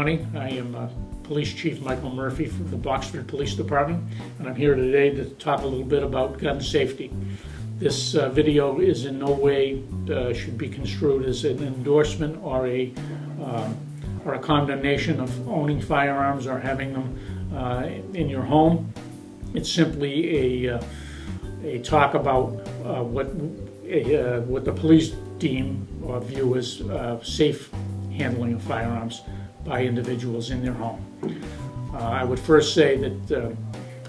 morning. I am Police Chief Michael Murphy from the Boxford Police Department, and I'm here today to talk a little bit about gun safety. This video is in no way should be construed as an endorsement or a condemnation of owning firearms or having them in your home. It's simply a talk about what the police deem or view as safe handling of firearms by individuals in their home. I would first say that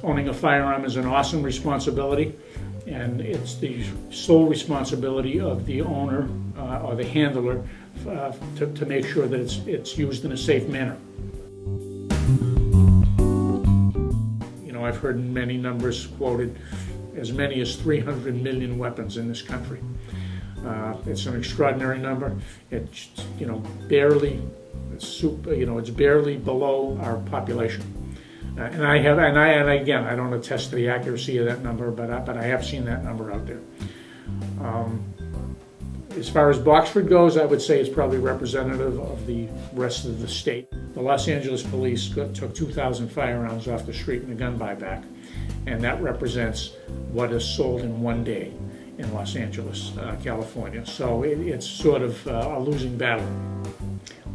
owning a firearm is an awesome responsibility, and it's the sole responsibility of the owner or the handler to make sure that it's used in a safe manner. You know, I've heard many numbers quoted, as many as 300 million weapons in this country. It's an extraordinary number. It's it's barely below our population. And again, I don't attest to the accuracy of that number, but I have seen that number out there. As far as Boxford goes, I would say it's probably representative of the rest of the state. The Los Angeles police took 2,000 firearms off the street in a gun buyback, and that represents what is sold in one day in Los Angeles, California. So it's sort of a losing battle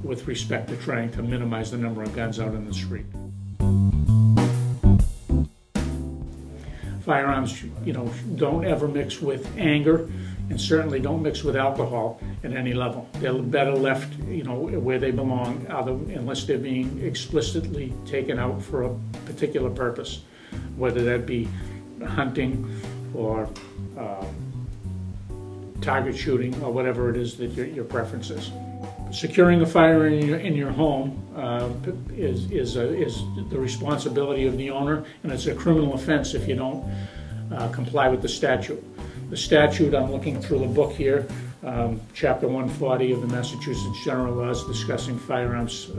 with respect to trying to minimize the number of guns out in the street. Firearms, don't ever mix with anger, and certainly don't mix with alcohol at any level. They're better left, where they belong, unless they're being explicitly taken out for a particular purpose, whether that be hunting or target shooting or whatever it is that your preference is. Securing a firearm in your home is the responsibility of the owner, and it's a criminal offense if you don't comply with the statute. The statute, I'm looking through the book here, Chapter 140 of the Massachusetts General Laws discussing firearms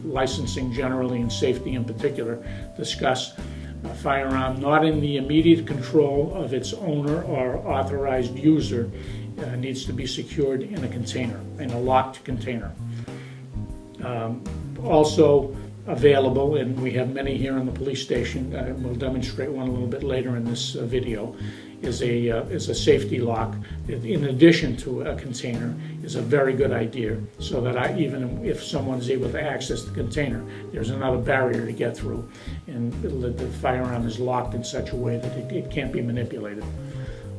licensing generally and safety in particular, discuss a firearm not in the immediate control of its owner or authorized user needs to be secured in a container, in a locked container. Also available, and we have many here in the police station, we'll demonstrate one a little bit later in this video, is a safety lock. In addition to a container, is a very good idea, so that even if someone's able to access the container, there's another barrier to get through, and the firearm is locked in such a way that it can't be manipulated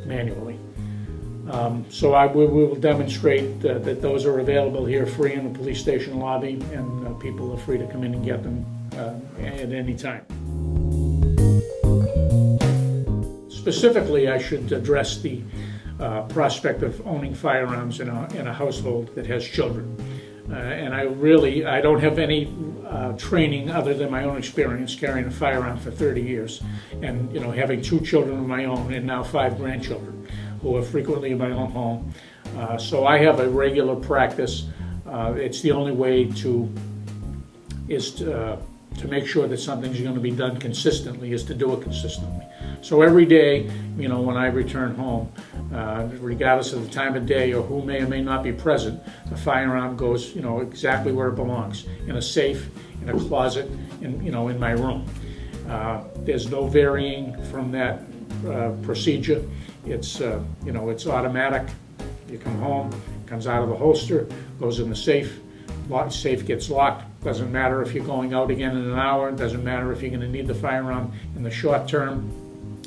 manually. So we will demonstrate that those are available here free in the police station lobby, and people are free to come in and get them at any time. Specifically, I should address the prospect of owning firearms in a household that has children. And I don't have any training other than my own experience carrying a firearm for 30 years, and having 2 children of my own and now 5 grandchildren who are frequently in my own home. So I have a regular practice. It's the only way to make sure that something's going to be done consistently, is to do it consistently. So every day, when I return home, regardless of the time of day or who may or may not be present, the firearm goes, exactly where it belongs, in a safe, in a closet, in my room. There's no varying from that procedure. It's it's automatic. You come home, it comes out of the holster, goes in the safe. Safe gets locked. Doesn't matter if you're going out again in an hour. Doesn't matter if you're going to need the firearm in the short term.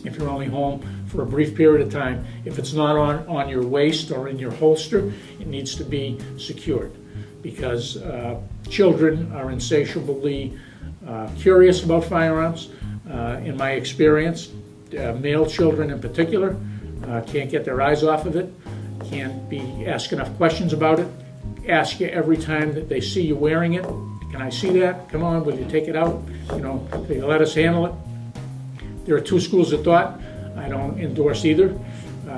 If you're only home for a brief period of time, if it's not on your waist or in your holster, it needs to be secured, because children are insatiably curious about firearms. In my experience, male children in particular can't get their eyes off of it, can't be asked enough questions about it, ask you every time that they see you wearing it, can I see that? Come on, will you take it out? Will you let us handle it? There are 2 schools of thought. I don't endorse either.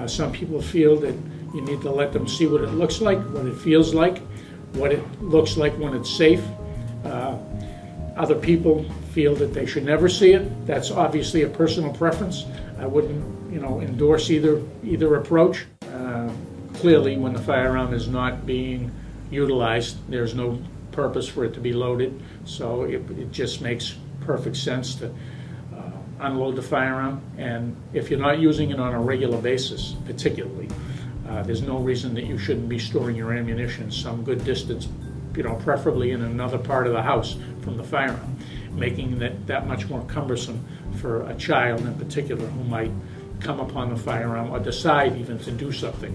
Some people feel that you need to let them see what it looks like, what it feels like, what it looks like when it's safe. Other people feel that they should never see it. That's obviously a personal preference. I wouldn't, endorse either approach. Clearly, when the firearm is not being utilized, there's no purpose for it to be loaded, so it just makes perfect sense to unload the firearm. And if you're not using it on a regular basis, particularly, there's no reason that you shouldn't be storing your ammunition some good distance, preferably in another part of the house from the firearm, making that much more cumbersome for a child in particular who might come upon the firearm or decide even to do something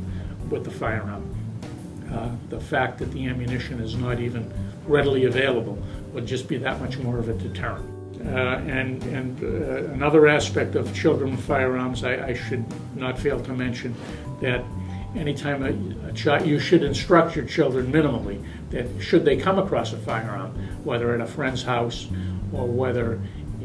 with the firearm. The fact that the ammunition is not even readily available would just be that much more of a deterrent. Another aspect of children with firearms, I should not fail to mention that anytime a child, you should instruct your children minimally that should they come across a firearm, whether at a friend's house or whether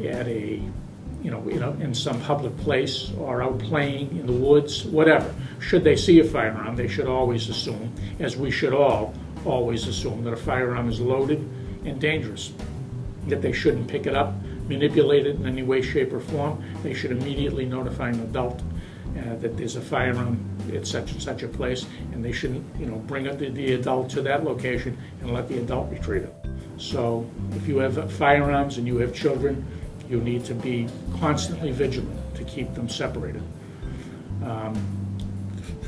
at in some public place or out playing in the woods, whatever, should they see a firearm, they should always assume, as we should all always assume, that a firearm is loaded and dangerous, that they shouldn't pick it up, manipulate it in any way, shape, or form. They should immediately notify an adult that there's a firearm at such and such a place, and they shouldn't, bring the adult to that location and let the adult retrieve it. So if you have firearms and you have children, you need to be constantly vigilant to keep them separated.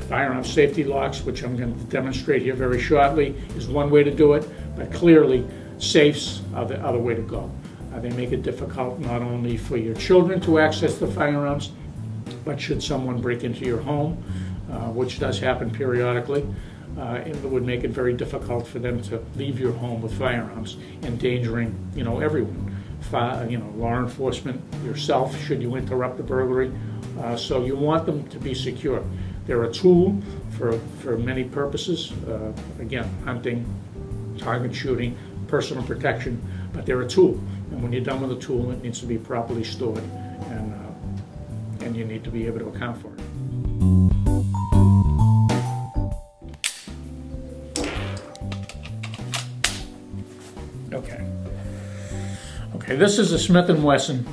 Firearm safety locks, which I'm going to demonstrate here very shortly, is one way to do it, but clearly safes are the other way to go. They make it difficult not only for your children to access the firearms, but should someone break into your home, which does happen periodically, it would make it very difficult for them to leave your home with firearms, endangering, everyone. Law enforcement, yourself, should you interrupt the burglary. So you want them to be secure. They're a tool for many purposes. Again, hunting, target shooting, personal protection, but they're a tool. And when you're done with a tool, it needs to be properly stored, and you need to be able to account for it. Okay, this is a Smith & Wesson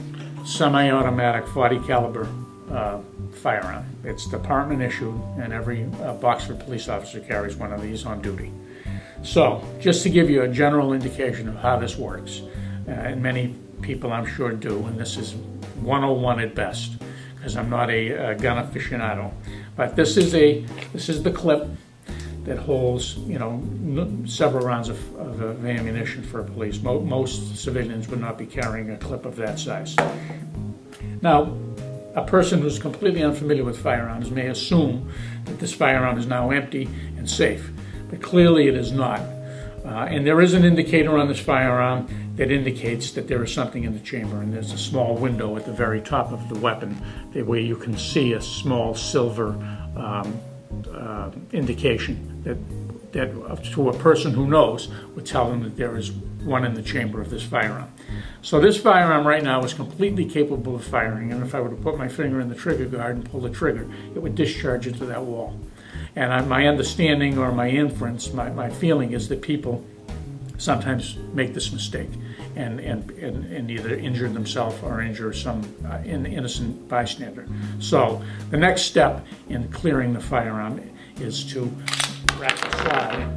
semi-automatic 40 caliber firearm. It's department issued, and every Boxford police officer carries one of these on duty. So, just to give you a general indication of how this works, and many people I'm sure do, and this is 101 at best, because I'm not a gun aficionado. But this is the clip that holds, several rounds of ammunition for a police. Most civilians would not be carrying a clip of that size. Now, a person who's completely unfamiliar with firearms may assume that this firearm is now empty and safe, but clearly it is not. And there is an indicator on this firearm that indicates that there is something in the chamber, and there's a small window at the very top of the weapon where you can see a small silver indication that to a person who knows would tell them that there is one in the chamber of this firearm. So this firearm right now is completely capable of firing, and if I were to put my finger in the trigger guard and pull the trigger, it would discharge into that wall. And my understanding or my inference, my feeling is that people sometimes make this mistake and either injure themselves or injure some innocent bystander. So the next step in clearing the firearm is to rack the slide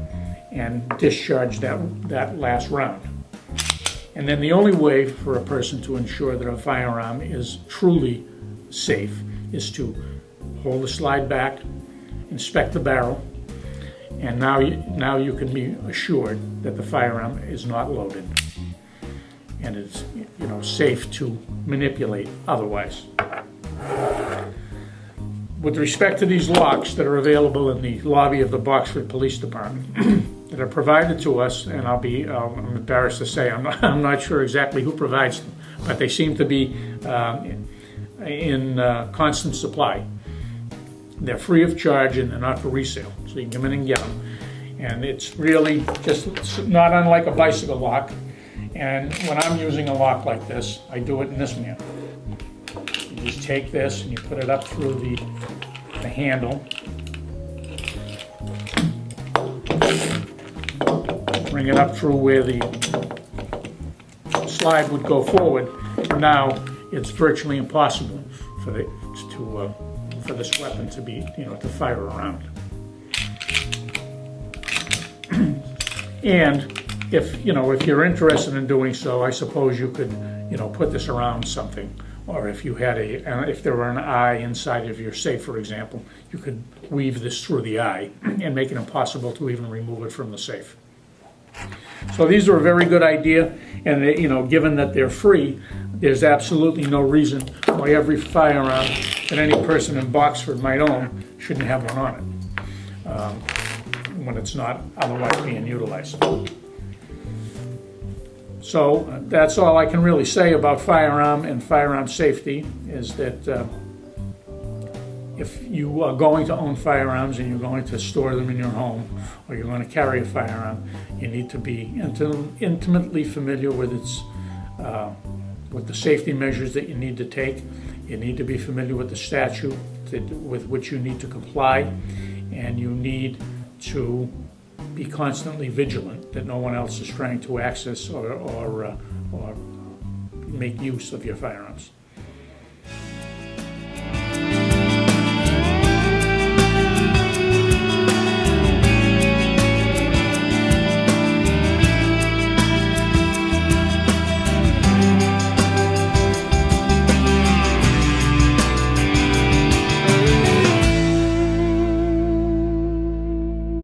and discharge that last round. And then the only way for a person to ensure that a firearm is truly safe is to hold the slide back, inspect the barrel, and now you can be assured that the firearm is not loaded and it's safe to manipulate otherwise. With respect to these locks that are available in the lobby of the Boxford Police Department that are provided to us, and I'm embarrassed to say I'm not sure exactly who provides them, but they seem to be in constant supply. They're free of charge and they're not for resale, so you can come in and get them. And it's really just not unlike a bicycle lock. And when I'm using a lock like this, I do it in this manner. You just take this and you put it up through the handle. Bring it up through where the slide would go forward. Now it's virtually impossible for this weapon to be, to fire around. And if you're interested in doing so, I suppose you could, put this around something. Or if you had if there were an eye inside of your safe, for example, you could weave this through the eye and make it impossible to even remove it from the safe. So these are a very good idea, and given that they're free, there's absolutely no reason why every firearm that any person in Boxford might own shouldn't have one on it when it's not otherwise being utilized. So that's all I can really say about firearm and firearm safety, is that if you are going to own firearms and you're going to store them in your home, or you're going to carry a firearm, you need to be intimately familiar with with the safety measures that you need to take. You need to be familiar with the statute with which you need to comply, and you need to be constantly vigilant that no one else is trying to access or make use of your firearms.